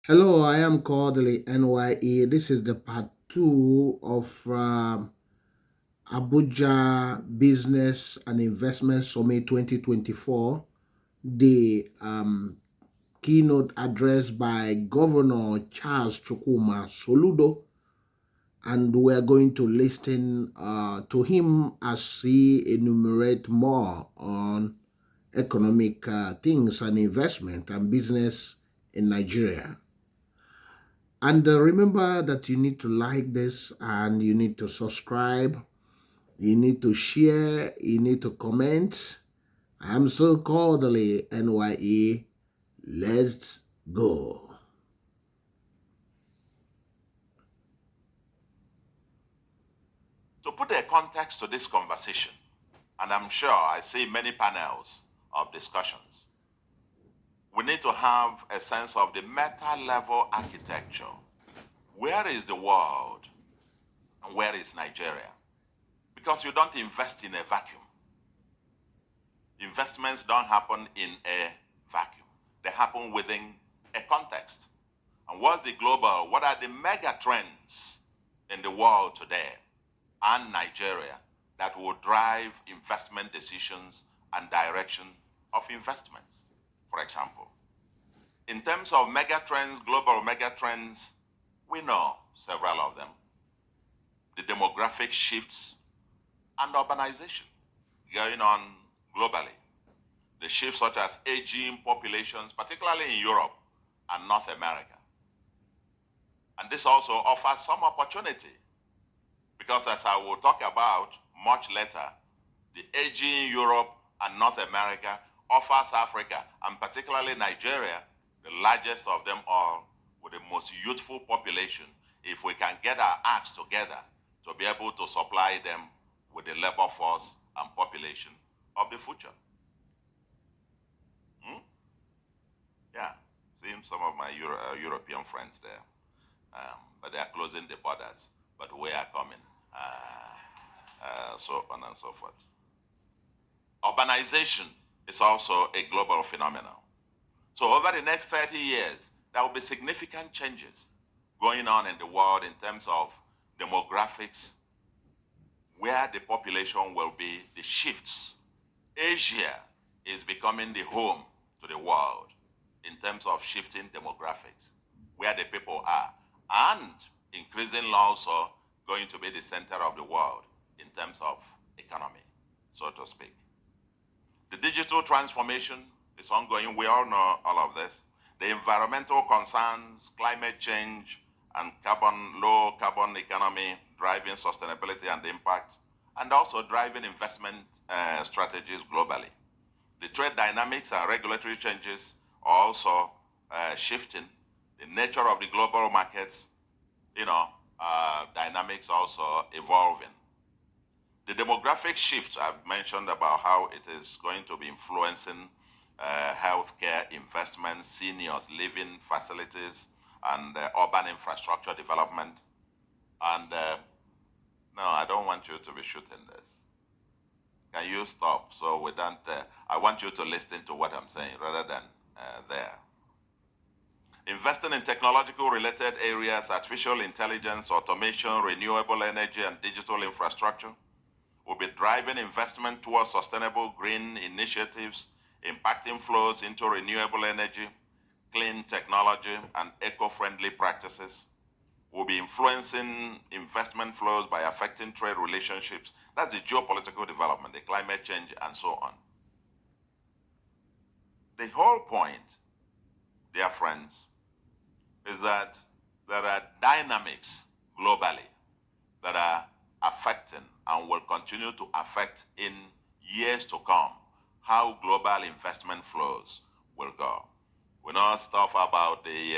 Hello, I am Kodili-nye. This is the part two of Abuja Business and Investment Summit 2024, the keynote address by Governor Charles Chukwuma Soludo, and we're going to listen to him as he enumerate more on economic things and investment and business in Nigeria. And remember that you need to like this and you need to subscribe, you need to share, you need to comment. I'm so cordially NYE. Let's go. To put a context to this conversation, and I'm sure I see many panels of discussions, we need to have a sense of the meta-level architecture. Where is the world and where is Nigeria? Because you don't invest in a vacuum. Investments don't happen in a vacuum. They happen within a context. And what are the mega trends in the world today and Nigeria that will drive investment decisions and direction of investments? For example, in terms of mega trends, global mega trends, we know several of them. The demographic shifts and urbanization going on globally. The shifts such as aging populations, particularly in Europe and North America. And this also offers some opportunity because, as I will talk about much later, the aging Europe and North America offers Africa, and particularly Nigeria, the largest of them all, with the most youthful population, if we can get our acts together to be able to supply them with the labor force and population of the future. Yeah, seeing some of my European friends there, but they are closing the borders, but we are coming, so on and so forth. Urbanization is also a global phenomenon. So over the next 30 years, there will be significant changes going on in the world in terms of demographics, where the population will be, the shifts. Asia is becoming the home to the world in terms of shifting demographics, where the people are, and increasingly also going to be the center of the world in terms of economy, so to speak. The digital transformation is ongoing. We all know all of this. The environmental concerns, climate change, and low carbon economy driving sustainability and impact, and also driving investment strategies globally. The trade dynamics and regulatory changes are also shifting. The nature of the global markets, dynamics also evolving. The demographic shift I've mentioned about how it is going to be influencing healthcare investments, seniors living facilities, and urban infrastructure development. And no, I don't want you to be shooting this. Can you stop? So we don't, I want you to listen to what I'm saying rather than there. Investing in technological related areas, artificial intelligence, automation, renewable energy, and digital infrastructure will be driving investment towards sustainable green initiatives, impacting flows into renewable energy, clean technology, and eco-friendly practices. Will be influencing investment flows by affecting trade relationships. That's the geopolitical development, the climate change, and so on. The whole point, dear friends, is that there are dynamics globally that are affecting and will continue to affect in years to come how global investment flows will go. We know stuff about the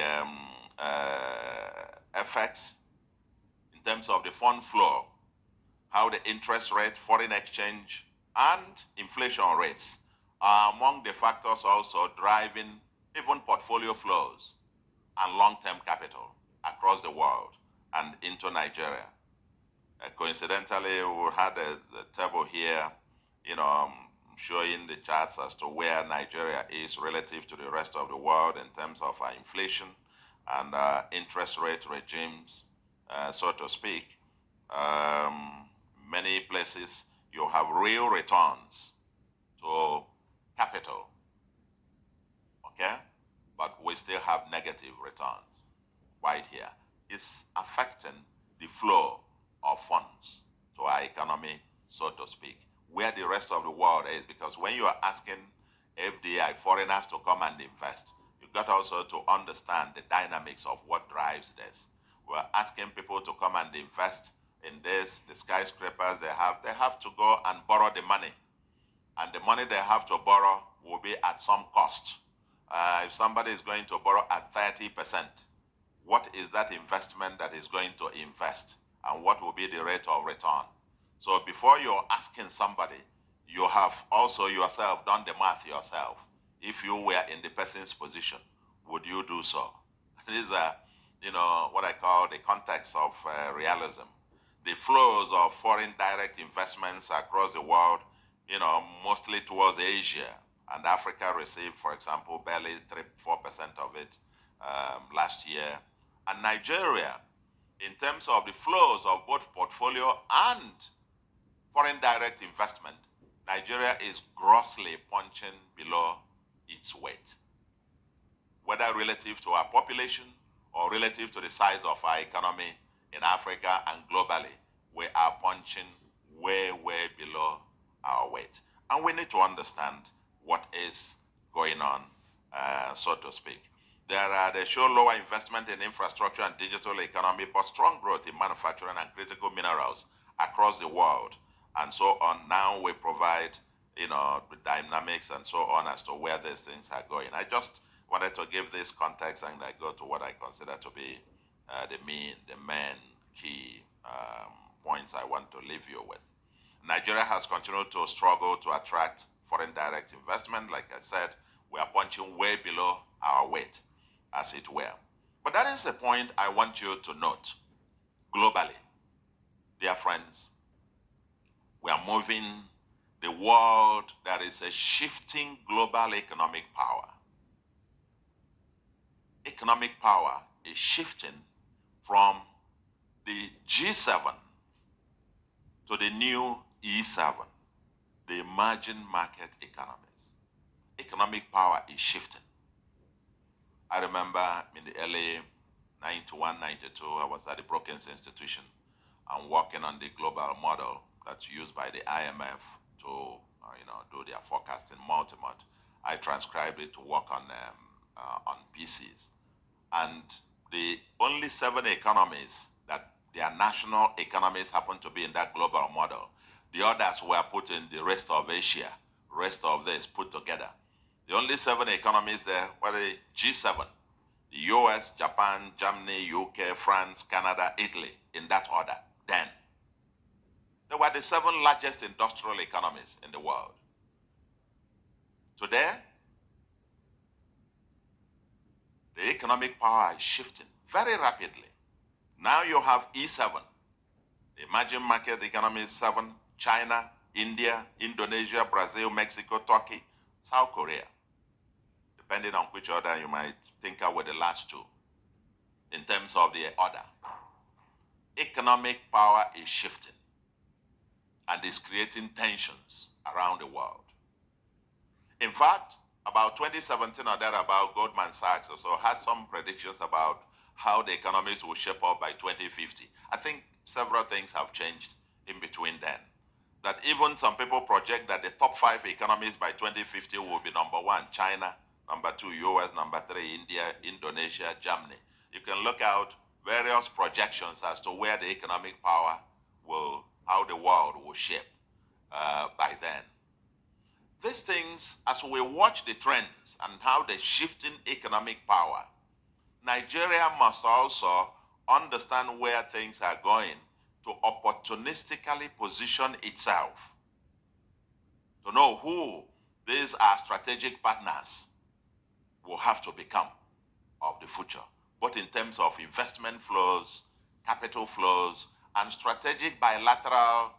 effects in terms of the fund flow, how the interest rate, foreign exchange, and inflation rates are among the factors also driving even portfolio flows and long-term capital across the world and into Nigeria. Coincidentally, we had a table here, showing the charts as to where Nigeria is relative to the rest of the world in terms of inflation and interest rate regimes, so to speak, many places you have real returns to capital, okay? But we still have negative returns right here. It's affecting the flow of funds to our economy, so to speak, where the rest of the world is. Because when you are asking FDI, foreigners, to come and invest, you've got also to understand the dynamics of what drives this. We're asking people to come and invest in this, the skyscrapers they have to go and borrow the money. And the money they have to borrow will be at some cost. If somebody is going to borrow at 30%, what is that investment that is going to invest? And what will be the rate of return? So before you're asking somebody, you have also yourself done the math yourself. If you were in the person's position, would you do so? This is what I call the context of realism. The flows of foreign direct investments across the world, mostly towards Asia, and Africa received, for example, barely 3-4% of it last year. And Nigeria, in terms of the flows of both portfolio and foreign direct investment, Nigeria is grossly punching below its weight, whether relative to our population or relative to the size of our economy in Africa and globally. We are punching way, way below our weight. And we need to understand what is going on, so to speak. They show lower investment in infrastructure and digital economy, but strong growth in manufacturing and critical minerals across the world, and so on. Now we provide, the dynamics and so on as to where these things are going. I just wanted to give this context, and I go to what I consider to be the main key points I want to leave you with. Nigeria has continued to struggle to attract foreign direct investment. Like I said, we are punching way below our weight, as it were. But that is a point I want you to note. Globally, dear friends, we are moving the world. There is a shifting global economic power. Economic power is shifting from the G7 to the new E7, the emerging market economies. Economic power is shifting. I remember in the early 91, 92, I was at the Brookings Institution and working on the global model that's used by the IMF to do their forecasting multi-mod. I transcribed it to work on PCs. And the only 7 economies that their national economies happen to be in that global model, the others were put in the rest of Asia, rest of this put together. The only 7 economies there were the G7, the US, Japan, Germany, UK, France, Canada, Italy, in that order then. They were the 7 largest industrial economies in the world. Today, the economic power is shifting very rapidly. Now you have E7, the emerging market economies 7, China, India, Indonesia, Brazil, Mexico, Turkey, South Korea. Depending on which order you might think of with the last 2 in terms of the order. Economic power is shifting and is creating tensions around the world. In fact, about 2017 or thereabout, Goldman Sachs also had some predictions about how the economies will shape up by 2050. I think several things have changed in between then. That even some people project that the top 5 economies by 2050 will be number 1, China, number 2, US, number 3, India, Indonesia, Germany. You can look out various projections as to where the economic power will, how the world will shape by then. These things, as we watch the trends and how the shifting economic power, Nigeria must also understand where things are going to opportunistically position itself, to know who these are strategic partners will have to become of the future, both in terms of investment flows, capital flows, and strategic bilateral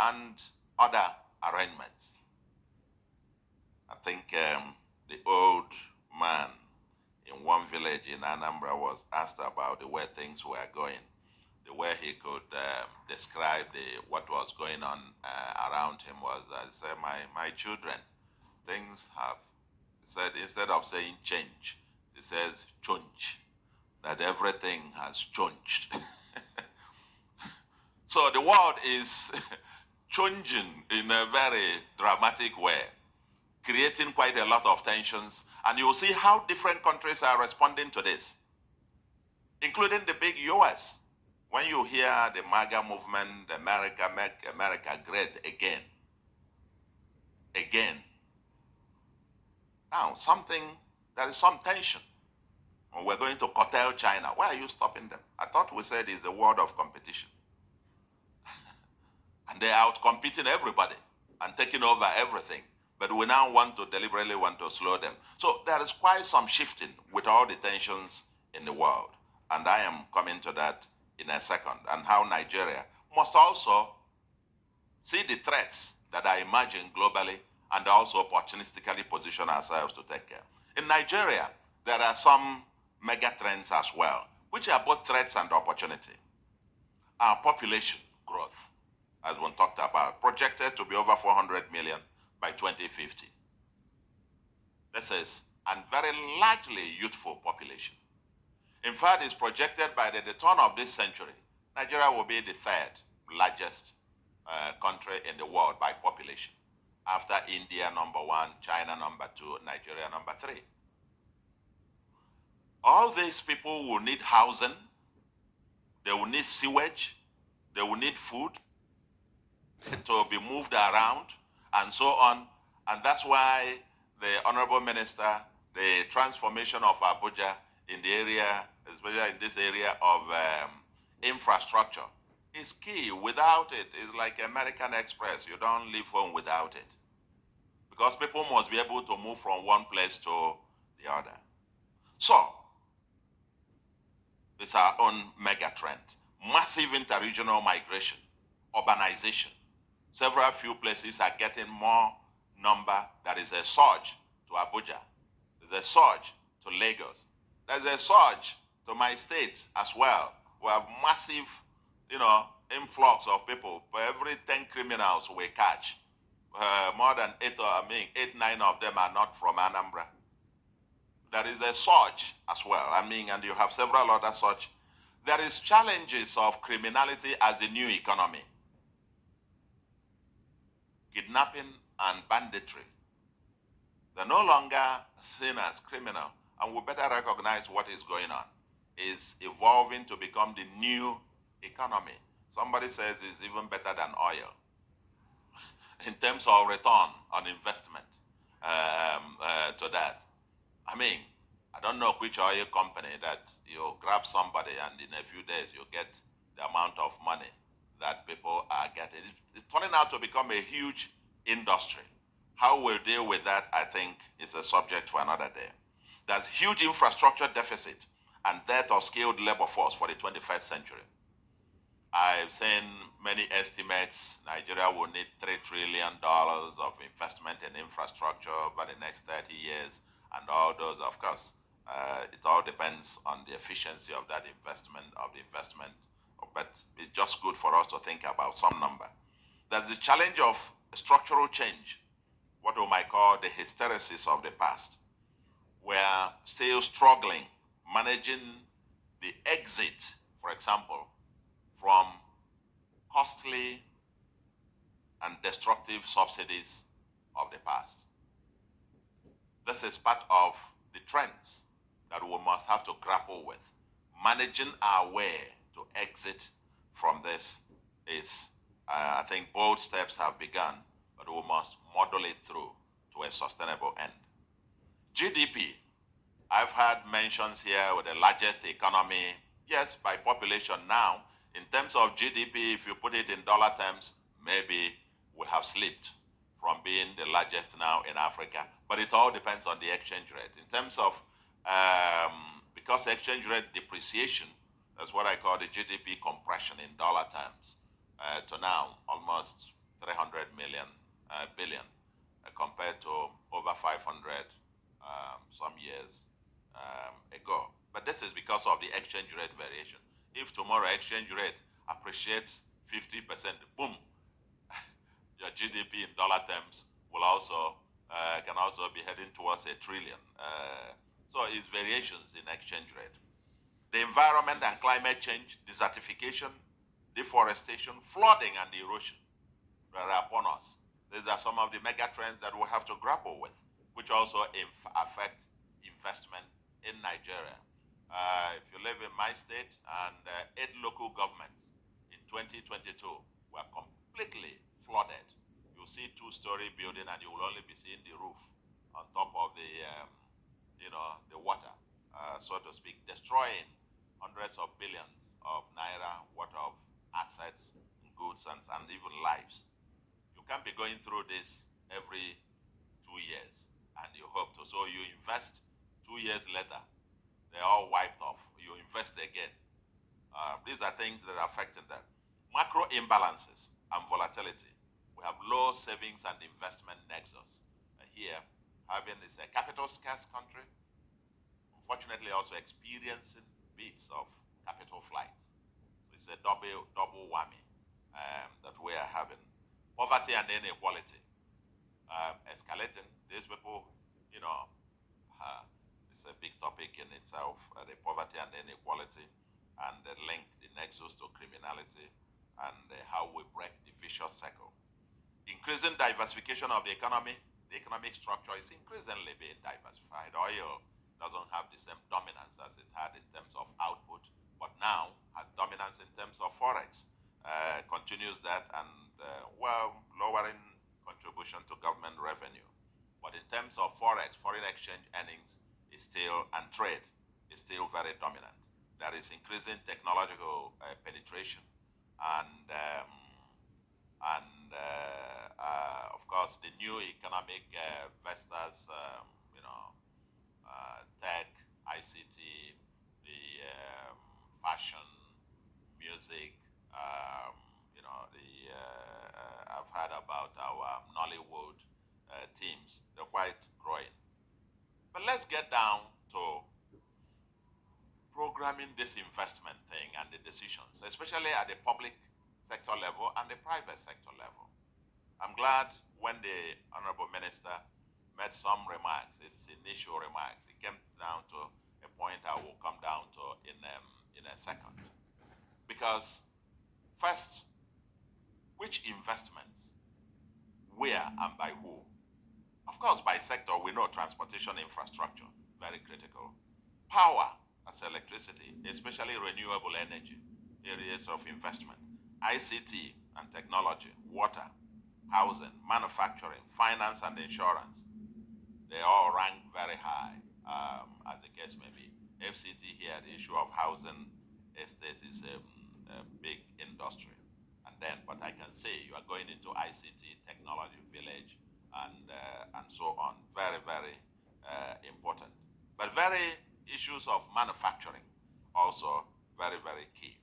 and other arrangements. I think the old man in one village in Anambra was asked about the way things were going, the way he could describe what was going on around him was, said, my children, things have, he said, instead of saying change, he says chunch, that everything has changed. So the world is changing in a very dramatic way, creating quite a lot of tensions. And you'll see how different countries are responding to this, including the big US. When you hear the MAGA movement, America, make America great again. Again. Now, there is some tension. We're going to curtail China. Why are you stopping them? I thought we said it's the world of competition. And they're out competing everybody and taking over everything. But we now deliberately want to slow them. So there is quite some shifting with all the tensions in the world. And I am coming to that in a second. And how Nigeria must also see the threats that are emerging globally and also opportunistically position ourselves to take care. In Nigeria, there are some mega trends as well, which are both threats and opportunity. Our population growth, as one talked about, projected to be over 400 million by 2050. This is a very largely youthful population. In fact, it's projected by the turn of this century, Nigeria will be the third largest country in the world by population, after India number 1, China number 2, Nigeria number 3. All these people will need housing, they will need sewage, they will need food to be moved around, and so on. And that's why the Honorable Minister, the transformation of Abuja in the area, especially in this area of infrastructure, is key. Without it, it's like American Express. You don't leave home without it. Because people must be able to move from one place to the other. So, it's our own mega trend. Massive interregional migration, urbanization. Several few places are getting more number. There is a surge to Abuja. There's a surge to Lagos. There's a surge to my state as well. We have massive, influx of people. For every 10 criminals we catch, more than 8, 9 of them are not from Anambra. There is a surge as well. And you have several other such. There is challenges of criminality as a new economy. Kidnapping and banditry. They're no longer seen as criminal, and we better recognize what is going on. It's evolving to become the new economy. Somebody says it's even better than oil in terms of return on investment to that. I don't know which oil company that you grab somebody and in a few days you get the amount of money that people are getting. It's turning out to become a huge industry. How we'll deal with that, I think, is a subject for another day. There's huge infrastructure deficit and dearth of skilled labor force for the 21st century. I've seen many estimates. Nigeria will need $3 trillion of investment in infrastructure over the next 30 years. And all those, of course, it all depends on the efficiency of that investment, but it's just good for us to think about some number. There's the challenge of structural change, what we might call the hysteresis of the past. We're still struggling, managing the exit, for example, from costly and destructive subsidies of the past. This is part of the trends that we must have to grapple with. Managing our way to exit from this is, I think bold steps have begun, but we must model it through to a sustainable end. GDP, I've had mentions here with the largest economy, yes, by population now. In terms of GDP, if you put it in dollar terms, maybe we have slipped from being the largest now in Africa, but it all depends on the exchange rate. In terms of, because exchange rate depreciation, that's what I call the GDP compression in dollar terms, to now almost 300 billion, compared to over 500 some years ago. But this is because of the exchange rate variation. If tomorrow exchange rate appreciates 50%, boom, your GDP in dollar terms will also can also be heading towards $1 trillion. So it's variations in exchange rate. The environment and climate change, desertification, deforestation, flooding, and erosion that are upon us. These are some of the mega trends that we have to grapple with, which also affect investment in Nigeria. If you live in my state and 8 local governments in 2022 were completely flooded. You'll see 2-story building and you will only be seeing the roof on top of the, the water, so to speak, destroying hundreds of billions of naira worth of assets, goods, and even lives. You can't be going through this every 2 years and you hope to. So you invest 2 years later, they're all wiped off. You invest again. These are things that are affecting them. Macro imbalances and volatility. We have low savings and investment nexus. Here, having this a capital scarce country, unfortunately also experiencing bits of capital flight. So it's a double whammy that we are having. Poverty and inequality escalating. These people, it's a big topic in itself, the poverty and inequality, and the link, the nexus to criminality, and how we break the vicious circle. Increasing diversification of the economy. The economic structure is increasingly being diversified. Oil doesn't have the same dominance as it had in terms of output, but now has dominance in terms of forex. Continues that and, lowering contribution to government revenue. But in terms of forex, foreign exchange earnings is still, and trade is still very dominant. There is increasing technological penetration and of course, the new economic vectors, tech, ICT, the fashion, music, I've heard about our Nollywood teams. They're quite growing. But let's get down to programming this investment thing and the decisions, especially at the public sector level and the private sector level. I'm glad when the Honorable Minister made some remarks, his initial remarks. It came down to a point I will come down to in a second. Because first, which investments, where and by who? Of course, by sector, we know transportation infrastructure, very critical. Power, as electricity, especially renewable energy, areas of investment. ICT and technology, water, housing, manufacturing, finance and insurance. They all rank very high, as the case may be. FCT here, the issue of housing estates is a big industry. And then, but I can say you are going into ICT, technology village, and so on. Very, very important. But very issues of manufacturing, also very, very key.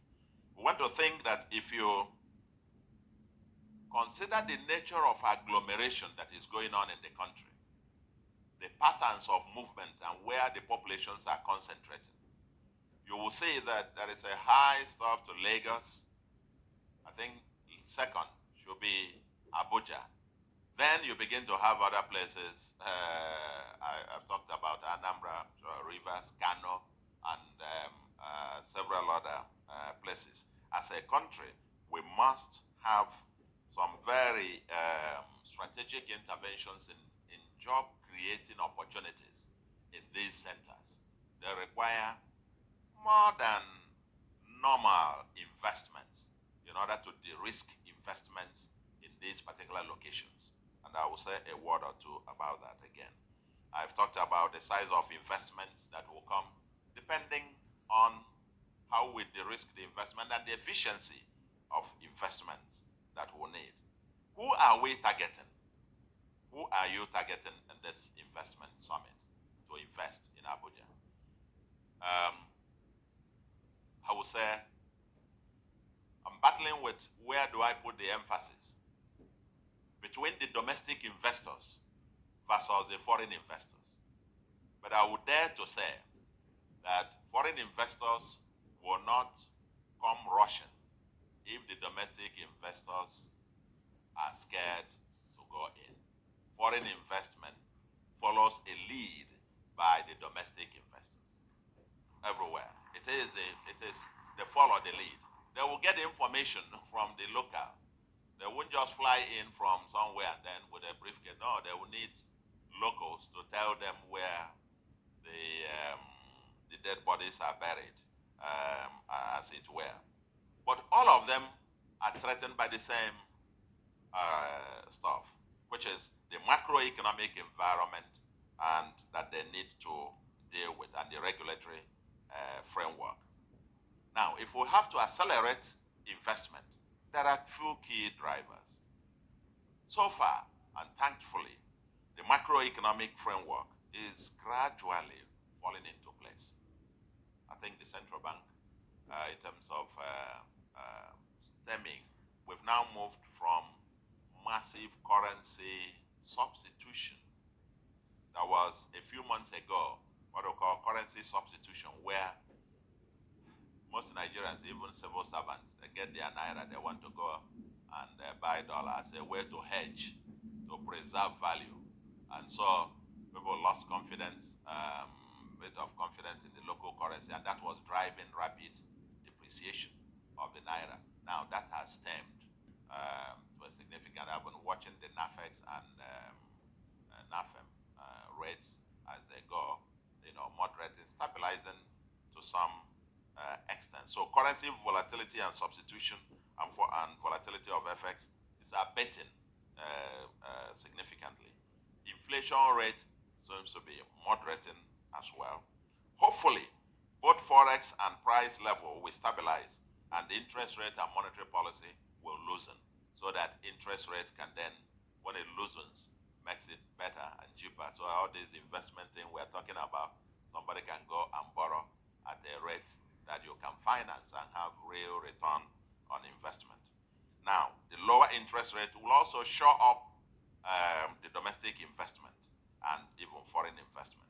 We want to think that if you consider the nature of agglomeration that is going on in the country, the patterns of movement and where the populations are concentrated, you will see that there is a high stuff to Lagos. I think second should be Abuja. Then you begin to have other places. I've talked about Anambra, Rivers, Kano, and several other places. As a country, we must have some very strategic interventions in job-creating opportunities in these centers. They require more than normal investments in order to de-risk investments in these particular locations. And I will say a word or two about that again. I've talked about the size of investments that will come depending on how we de-risk the investment and the efficiency of investments that we'll need. Who are we targeting? Who are you targeting in this investment summit to invest in Abuja? I will say I'm battling with where do I put the emphasis between the domestic investors versus the foreign investors. But I would dare to say that foreign investors will not come rushing if the domestic investors are scared to go in. Foreign investment follows a lead by the domestic investors everywhere. They follow the lead. They will get information from the local. They won't just fly in from somewhere and then with a briefcase. No, they will need locals to tell them where the dead bodies are buried, as it were. But all of them are threatened by the same stuff, which is the macroeconomic environment and that they need to deal with, and the regulatory framework. Now, if we have to accelerate investment, there are few key drivers. So far, and thankfully, the macroeconomic framework is gradually falling into place. I think the central bank, in terms of stemming, we've now moved from massive currency substitution. That was a few months ago, what we call currency substitution, where most Nigerians, even civil servants, they get their naira, they want to go and buy dollars, a way to hedge, to preserve value. And so people lost confidence, bit of confidence in the local currency, and that was driving rapid depreciation of the naira. Now that has stemmed to a significant. I've been watching the NAFEX and NAFEM rates as they go, moderating, stabilizing to some extent. So currency volatility and substitution and volatility of FX is abating significantly. Inflation rate seems to be moderating as well. Hopefully, both forex and price level will stabilize, and the interest rate and monetary policy will loosen, so that interest rate can then, when it loosens, makes it better and cheaper. So all this investment thing we're talking about, somebody can go and borrow at a rate that you can finance and have real return on investment. Now, the lower interest rate will also show up the domestic investment and even foreign investment.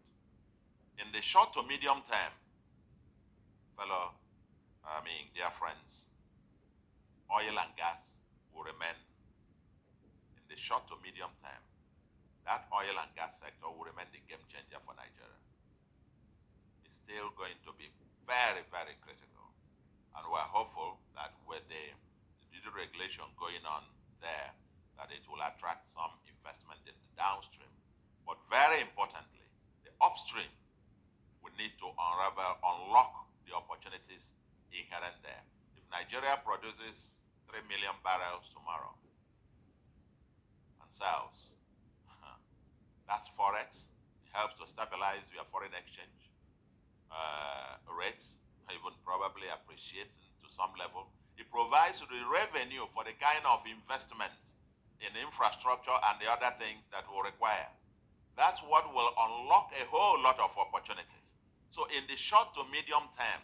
In the short to medium term, dear friends, oil and gas will remain. In the short to medium term, that oil and gas sector will remain the game changer for Nigeria. It's still going to be very, very critical. And we're hopeful that with the duty regulation going on there, that it will attract some investment in the downstream. But very importantly, the upstream, we need to unlock the opportunities inherent there. If Nigeria produces 3 million barrels tomorrow and sells, that's forex. It helps to stabilize your foreign exchange rates, even probably appreciating to some level. It provides the revenue for the kind of investment in infrastructure and the other things that will require. That's what will unlock a whole lot of opportunities. So in the short to medium term,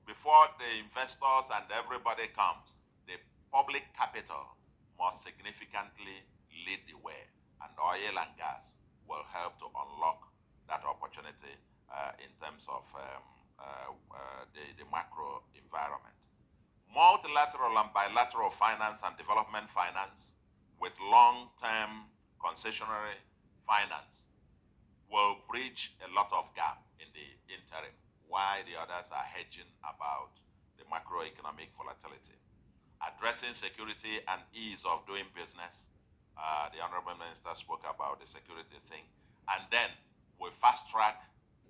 before the investors and everybody comes, the public capital must significantly lead the way, and oil and gas will help to unlock that opportunity in terms of the macro environment. Multilateral and bilateral finance and development finance with long-term concessionary finance will bridge a lot of gap in the interim, while the others are hedging about the macroeconomic volatility. Addressing security and ease of doing business. The Honorable Minister spoke about the security thing. And then we fast track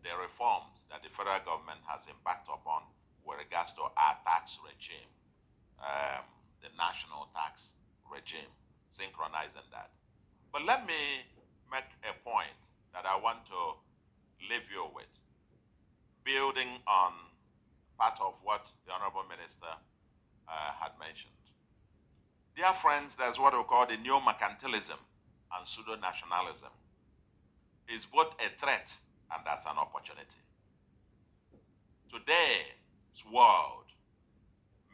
the reforms that the federal government has embarked upon with regards to our tax regime, the national tax regime, synchronizing that. But let me make a point that I want to leave you with, building on part of what the Honorable Minister had mentioned. Dear friends, there's what we call the new mercantilism and pseudo-nationalism. It's both a threat and that's an opportunity. Today's world,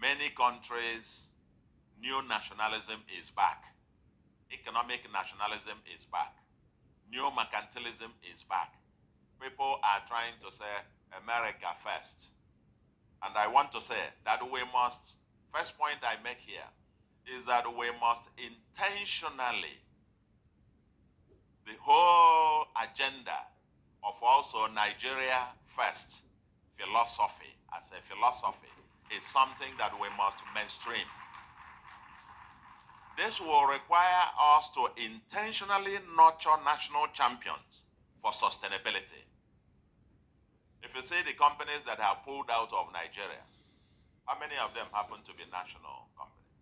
many countries, new nationalism is back. Economic nationalism is back. New mercantilism is back. People are trying to say, America first. And I want to say that we must, first point I make here, is that we must intentionally, the whole agenda of also Nigeria first philosophy, as a philosophy, is something that we must mainstream. This will require us to intentionally nurture national champions for sustainability. If you see the companies that have pulled out of Nigeria, how many of them happen to be national companies?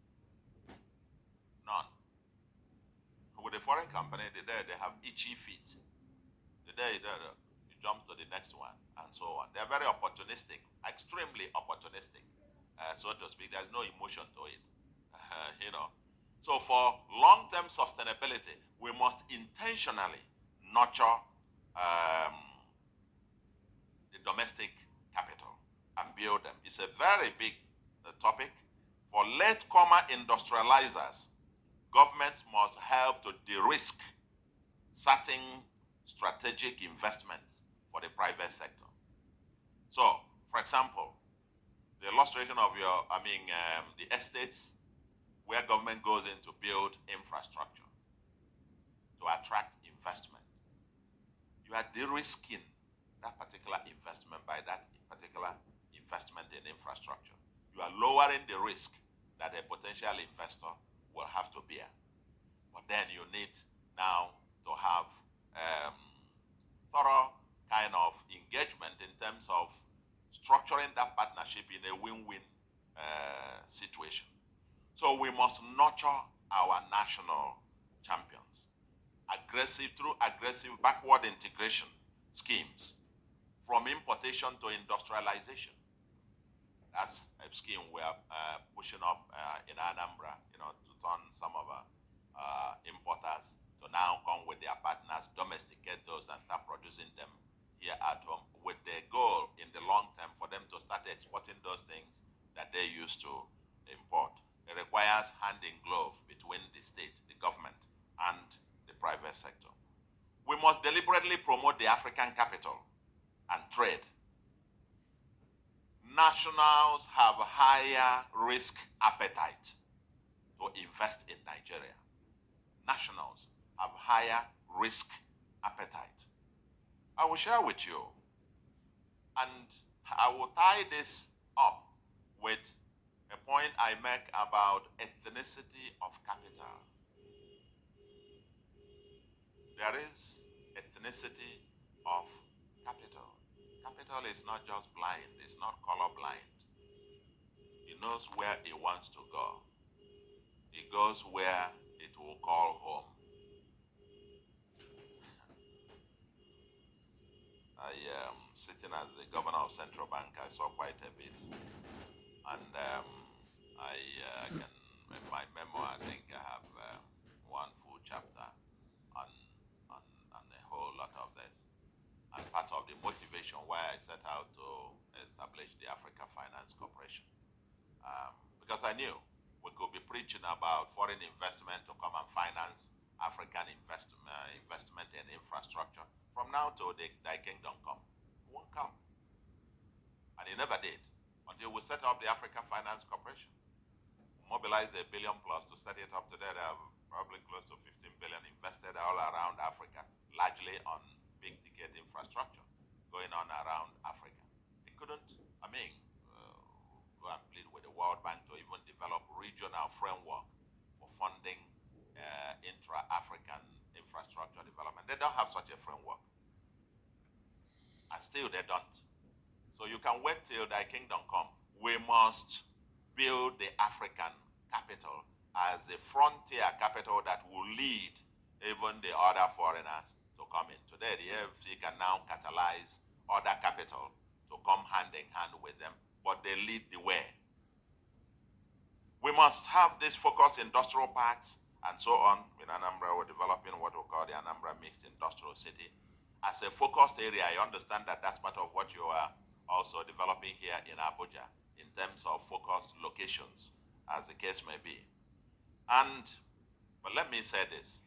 None. With a foreign company, they have itchy feet. The day you jump to the next one, and so on. They're very opportunistic, extremely opportunistic, so to speak. There's no emotion to it, you know. So for long-term sustainability, we must intentionally nurture the domestic capital and build them. It's a very big topic. For latecomer industrializers, governments must help to de-risk certain strategic investments for the private sector. So, for example, the illustration of the estates where government goes in to build infrastructure to attract investment. You are de-risking that particular investment by that particular investment in infrastructure. You are lowering the risk that a potential investor will have to bear. But then you need now to have thorough kind of engagement in terms of structuring that partnership in a win-win situation. So we must nurture our national champions through aggressive backward integration schemes, from importation to industrialization. That's a scheme we are pushing up in Anambra, to turn some of our importers to now come with their partners, domesticate those, and start producing them here at home, with the goal in the long term for them to start exporting those things that they used to import. It requires hand in glove between the state, the government, and the private sector. We must deliberately promote the African capital and trade. Nationals have higher risk appetite to invest in Nigeria. Nationals have higher risk appetite. I will share with you, and I will tie this up with a point I make about ethnicity of capital. There is ethnicity of capital. Capital is not just blind, it's not colorblind. It knows where it wants to go. It goes where it will call home. I am sitting as the governor of Central Bank. I saw quite a bit. And I can, in my memo, I think I have one full chapter on a whole lot of this. And part of the motivation why I set out to establish the Africa Finance Corporation. Because I knew we could be preaching about foreign investment to come and finance African investment in infrastructure. From now till thy kingdom come, it won't come. And it never did until we set up the Africa Finance Corporation. Mobilized $1 billion plus to set it up. Today they have probably close to 15 billion invested all around Africa, largely on big ticket infrastructure going on around Africa. It couldn't, go and plead with the World Bank to even develop regional framework for funding intra-African infrastructure development. They don't have such a framework. And still they don't. So you can wait till thy kingdom come. We must build the African capital as a frontier capital that will lead even the other foreigners to come in. Today, the AFC can now catalyze other capital to come hand in hand with them, but they lead the way. We must have these focused industrial parks and so on. In Anambra, we're developing what we call the Anambra Mixed Industrial City. As a focused area, I understand that that's part of what you are also developing here in Abuja in terms of focused locations, as the case may be. But let me say this,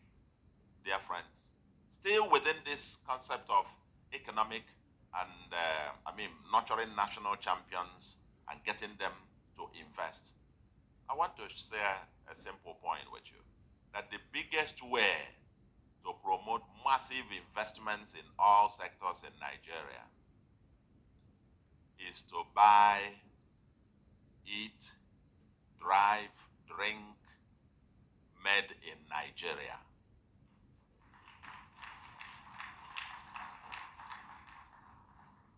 dear friends, still within this concept of economic and nurturing national champions and getting them to invest. I want to share a simple point with you, that the biggest way to promote massive investments in all sectors in Nigeria is to buy, eat, drive, drink made in Nigeria.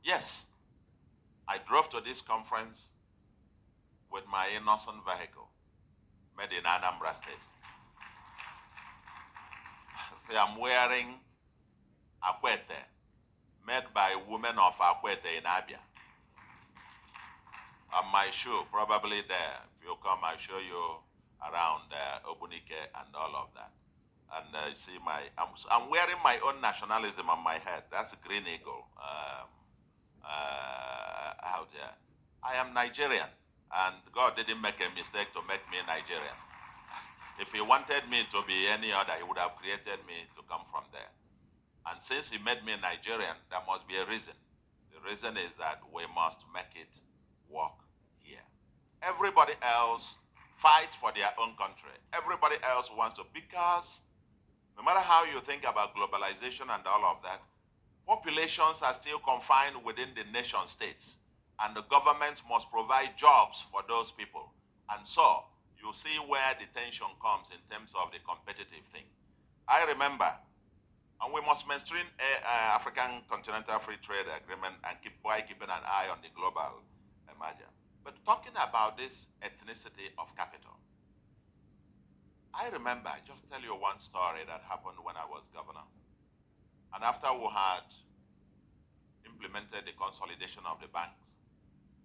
Yes, I drove to this conference with my innocent vehicle made in Anambra State. See, I'm wearing Akwete, made by women of Akwete in Abia. On my shoe, probably there. If you come, I'll show you around Obunike and all of that. And you see, I'm wearing my own nationalism on my head. That's a green eagle out there. I am Nigerian, and God didn't make a mistake to make me Nigerian. If he wanted me to be any other, he would have created me to come from there. And since he made me Nigerian, there must be a reason. The reason is that we must make it work here. Everybody else fights for their own country. Everybody else wants to, because no matter how you think about globalization and all of that, populations are still confined within the nation states, and the governments must provide jobs for those people. And so you see where the tension comes in terms of the competitive thing. I remember, and we must mainstream African Continental Free Trade Agreement and keeping an eye on the global merger. But talking about this ethnicity of capital, I remember, I just tell you one story that happened when I was governor. And after we had implemented the consolidation of the banks,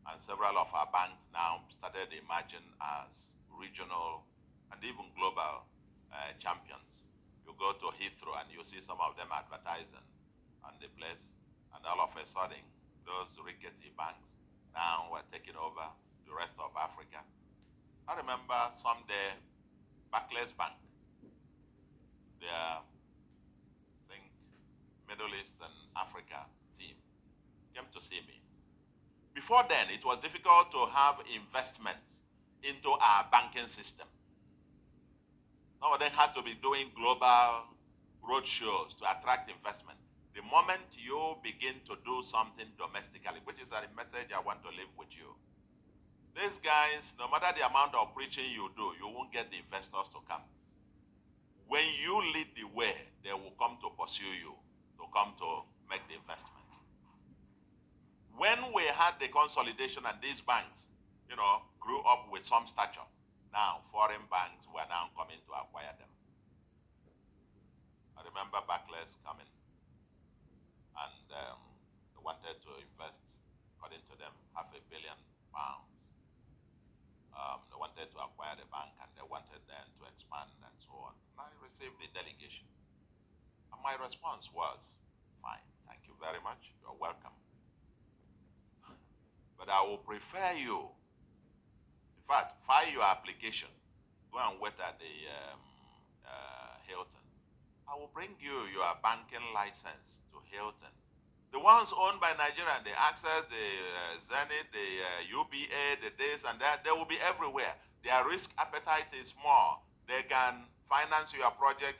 and several of our banks now started emerging as regional and even global champions. You go to Heathrow and you see some of them advertising on the place, and all of a sudden, those rickety banks now were taking over the rest of Africa. I remember someday, Barclays Bank, their Middle East and Africa team, came to see me. Before then, it was difficult to have investments into our banking system. Now they had to be doing global roadshows to attract investment. The moment you begin to do something domestically, which is a message I want to leave with you, these guys, no matter the amount of preaching you do, you won't get the investors to come. When you lead the way, they will come to pursue you, to come to make the investment. When we had the consolidation and these banks, grew up with some stature, now foreign banks were now coming to acquire them. I remember Barclays coming, and they wanted to invest, according to them, £500 million. They wanted to acquire the bank, and they wanted them to expand and so on. And I received the delegation. And my response was, fine, thank you very much, you're welcome. But I will prefer you, in fact, file your application, go and wait at the Hilton. I will bring you your banking license to Hilton. The ones owned by Nigeria, the Access, the Zenith, the UBA, the this and that, they will be everywhere. Their risk appetite is more. They can finance your projects